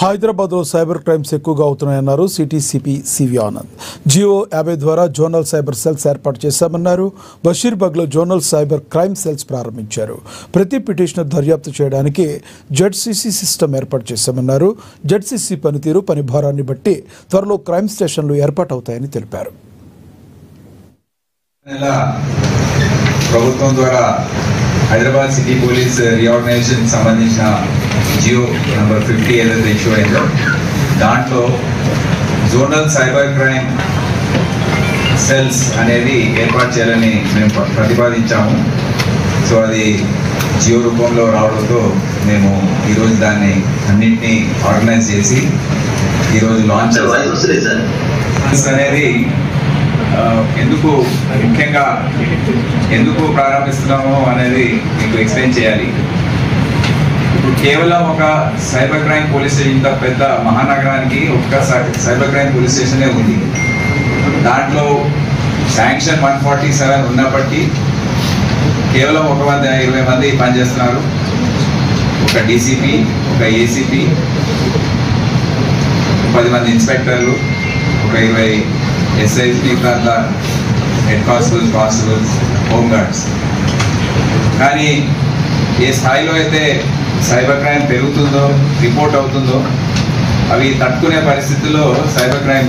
హైదరాబాద్లో cyber crimes ఎక్కువగా అవుతున్నాయన్నారు city CP CV Anand. GO 50 ద్వారా జోనల్ సైబర్ సెల్స్ ఏర్పాటు చేశామన్నారు. బషీర్బాగ్లో జోనల్ సైబర్ క్రైమ్ సెల్స్ ప్రారంభించారు. ప్రతి పిటిషనర్ దర్యాప్తు చేయడానికి జెడ్సీసీ సిస్టమ్ ఏర్పాటు చేశామన్నారు. జెడ్సీసీ పనితీరు, పని భారాన్ని బట్టి త్వరలో క్రైమ్ స్టేషన్లు ఏర్పాటవుతాయని తెలిపారు. ప్రభుత్వం ద్వారా హైదరాబాద్ సిటీ పోలీస్ రీఆర్గనైజేషన్ సంబంధించిన జియో నంబర్ 50 ఏదైతే ఇష్యూ అయిందో దాంట్లో జోనల్ సైబర్ క్రైమ్ సెల్స్ అనేది ఏర్పాటు చేయాలని మేము ప్రతిపాదించాము. సో అది జియో రూపంలో రావడంతో మేము ఈరోజు దాన్ని అన్నింటినీ ఆర్గనైజ్ చేసి ఈరోజు లాంచ్ అనేది ఎందుకు ముఖ్యంగా ఎందుకు ప్రారంభిస్తున్నామో అనేది మీకు ఎక్స్ప్లెయిన్ చేయాలి. ఇప్పుడు కేవలం ఒక సైబర్ క్రైమ్ పోలీస్ స్టేషన్, ఇంత పెద్ద మహానగరానికి ఒక్క సైబర్ క్రైమ్ పోలీస్ స్టేషనే ఉంది. దాంట్లో శాంక్షన్ 147 ఉన్నప్పటికీ కేవలం 120 మంది పనిచేస్తున్నారు. ఒక డీసీపీ, ఒక ఏసీపీ, 10 మంది ఇన్స్పెక్టర్లు, ఒక 20 ఎస్ఐస్, మిగతా హెడ్ కానిస్టేబుల్స్, హోమ్ గార్డ్స్. కానీ ఏ స్థాయిలో అయితే సైబర్ క్రైమ్ పెరుగుతుందో, రిపోర్ట్ అవుతుందో, అవి తట్టుకునే పరిస్థితుల్లో సైబర్ క్రైమ్